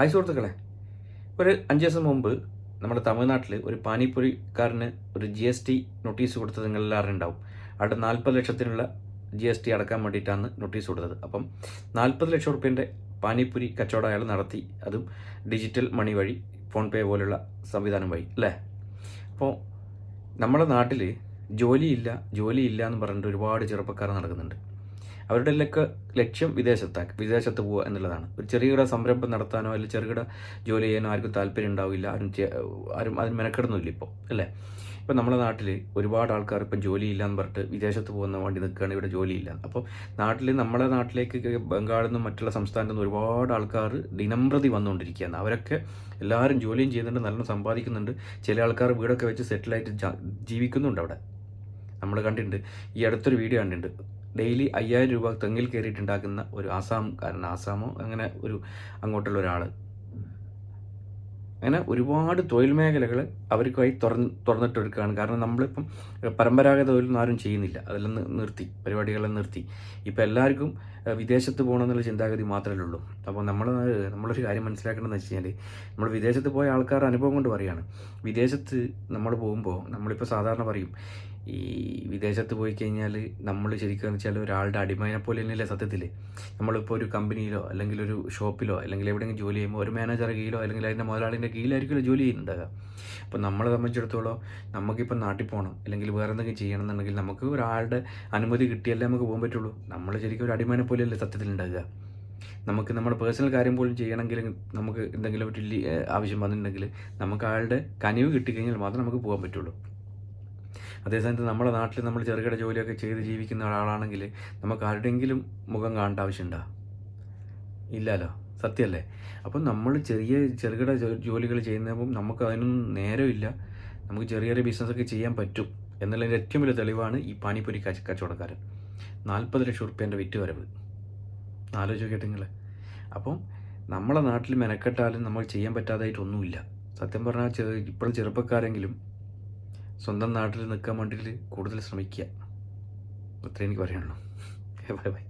Hi സുഹൃത്തുക്കളെ, ഒരു 5 ദിവസം മുമ്പ് നമ്മുടെ തമിഴ്നാട്ടിൽ ഒരു പാനിപ്പൂരിക്കാരന് ഒരു GST നോട്ടീസ് കൊടുത്തത് നിങ്ങളെല്ലാവരും ഉണ്ടാവും. അവിടെ 40 ലക്ഷത്തിനുള്ള GST അടക്കാൻ വേണ്ടിയിട്ടാണ് നോട്ടീസ് കൊടുത്തത്. അപ്പം 40 ലക്ഷം റുപ്യൻ്റെ പാനിപ്പൂരി കച്ചവടം അയാൾ നടത്തി, അതും ഡിജിറ്റൽ മണി വഴി, ഫോൺ പേ പോലുള്ള സംവിധാനം വഴി അല്ലേ. അപ്പോൾ നമ്മുടെ നാട്ടിൽ ജോലിയില്ല എന്ന് പറഞ്ഞിട്ട് ഒരുപാട് ചെറുപ്പക്കാർ നടക്കുന്നുണ്ട്. അവരുടെ ലക്ഷ്യം വിദേശത്ത് പോവുക എന്നുള്ളതാണ്. ഒരു ചെറുകിട സംരംഭം നടത്താനോ അല്ലെങ്കിൽ ചെറുകിട ജോലി ചെയ്യാനോ ആർക്കും താല്പര്യം ഉണ്ടാവില്ല. ആരും അതിന് മെനക്കെടുന്നില്ല ഇപ്പോൾ അല്ലേ. ഇപ്പം നമ്മുടെ നാട്ടിൽ ഒരുപാട് ആൾക്കാർ ഇപ്പം ജോലിയില്ല എന്ന് പറഞ്ഞിട്ട് വിദേശത്ത് പോകുന്ന വേണ്ടി നിൽക്കുകയാണ്, ഇവിടെ ജോലിയില്ല. അപ്പോൾ നമ്മുടെ നാട്ടിലേക്ക് ബംഗാളിൽ നിന്നും മറ്റുള്ള സംസ്ഥാനത്തു നിന്നും ഒരുപാട് ആൾക്കാർ ദിനംപ്രതി വന്നുകൊണ്ടിരിക്കുകയാണ്. അവരൊക്കെ എല്ലാവരും ജോലിയും ചെയ്യുന്നുണ്ട്, നല്ലോണം സമ്പാദിക്കുന്നുണ്ട്. ചില ആൾക്കാർ വീടൊക്കെ വെച്ച് സെറ്റിലായിട്ട് ജീവിക്കുന്നുണ്ട് അവിടെ. നമ്മൾ കണ്ടിട്ടുണ്ട്, ഈ അടുത്തൊരു വീഡിയോ കണ്ടിട്ടുണ്ട്. ഡെയിലി 5000 രൂപ തെങ്ങിൽ കയറിയിട്ടുണ്ടാക്കുന്ന ഒരു ആസാമോ അങ്ങനെ അങ്ങോട്ടുള്ള ഒരാൾ. അങ്ങനെ ഒരുപാട് തൊഴിൽ മേഖലകൾ അവർക്കായി തുറന്നിട്ടെടുക്കുകയാണ്. കാരണം നമ്മളിപ്പം പരമ്പരാഗത തൊഴിലൊന്നും ആരും ചെയ്യുന്നില്ല, അതെല്ലാം പരിപാടികളെല്ലാം നിർത്തി. ഇപ്പം എല്ലാവർക്കും വിദേശത്ത് പോകണമെന്നുള്ള ചിന്താഗതി മാത്രമേ ഉള്ളൂ. അപ്പോൾ നമ്മളൊരു കാര്യം മനസ്സിലാക്കേണ്ടതെന്ന് വെച്ച് കഴിഞ്ഞാൽ, നമ്മൾ വിദേശത്ത് പോയ ആൾക്കാർ അനുഭവം കൊണ്ട് പറയുകയാണ്. വിദേശത്ത് നമ്മൾ പോകുമ്പോൾ നമ്മളിപ്പോൾ സാധാരണ പറയും, ഈ വിദേശത്ത് പോയി കഴിഞ്ഞാൽ നമ്മൾ ശരിക്കും വെച്ചാൽ ഒരാളുടെ അടിമയെ പോലെ തന്നെയല്ലേ സത്യത്തിൽ. നമ്മളിപ്പോൾ ഒരു കമ്പനിയിലോ അല്ലെങ്കിൽ ഒരു ഷോപ്പിലോ അല്ലെങ്കിൽ എവിടെയെങ്കിലും ജോലി ചെയ്യുമ്പോൾ ഒരു മാനേജറുടെ കീഴിലോ അല്ലെങ്കിൽ അതിൻ്റെ മുതലാളിൻ്റെ കീഴിലായിരിക്കുമല്ലോ ജോലി ചെയ്യുന്നുണ്ടാകുക. അപ്പോൾ നമ്മളെ സംബന്ധിച്ചിടത്തോളം നമുക്കിപ്പോൾ നാട്ടിൽ പോകണം അല്ലെങ്കിൽ വേറെ എന്തെങ്കിലും ചെയ്യണം എന്നുണ്ടെങ്കിൽ നമുക്ക് ഒരാളുടെ അനുമതി കിട്ടിയല്ലേ നമുക്ക് പോകാൻ പറ്റുള്ളൂ. നമ്മൾ ശരിക്കും ഒരു അടിമയെ പോലെയല്ലേ സത്യത്തിൽ ഉണ്ടാകുക. നമുക്ക് നമ്മുടെ പേഴ്സണൽ കാര്യം പോലും ചെയ്യണമെങ്കിൽ നമുക്ക് എന്തെങ്കിലും ഒരു ആവശ്യം വന്നിട്ടുണ്ടെങ്കിൽ നമുക്ക് ആളുടെ കനിവ് കിട്ടിക്കഴിഞ്ഞാൽ മാത്രമേ നമുക്ക് പോകാൻ പറ്റുള്ളൂ. അതേസമയത്ത് നമ്മുടെ നാട്ടിൽ നമ്മൾ ചെറുകിട ജോലിയൊക്കെ ചെയ്ത് ജീവിക്കുന്ന ഒരാളാണെങ്കിൽ നമുക്ക് ആരുടെയെങ്കിലും മുഖം കാണേണ്ട ആവശ്യമുണ്ടോ? ഇല്ലല്ലോ, സത്യമല്ലേ. അപ്പം നമ്മൾ ചെറുകിട ജോലികൾ ചെയ്യുന്നപ്പം നമുക്ക് അതിനൊന്നും നേരമില്ല. നമുക്ക് ചെറിയ ചെറിയ ബിസിനസ്സൊക്കെ ചെയ്യാൻ പറ്റും എന്നുള്ളതിൻ്റെ ഏറ്റവും വലിയ തെളിവാണ് ഈ പാനിപ്പൂരി കച്ചവടക്കാരൻ. 40 ലക്ഷം റുപ്യേൻ്റെ വിറ്റുവരവ് ആലോചിക്കട്ടെ നിങ്ങൾ. അപ്പം നമ്മളെ നാട്ടിൽ മെനക്കെട്ടാലും നമുക്ക് ചെയ്യാൻ പറ്റാതായിട്ടൊന്നുമില്ല. സത്യം പറഞ്ഞാൽ ഇപ്പോഴും ചെറുപ്പക്കാരെങ്കിലും സ്വന്തം നാട്ടിൽ നിൽക്കാൻ വേണ്ടിയിട്ട് കൂടുതൽ ശ്രമിക്കുക. അത്രേ എനിക്ക് പറയാനുള്ളൂ. Bye bye.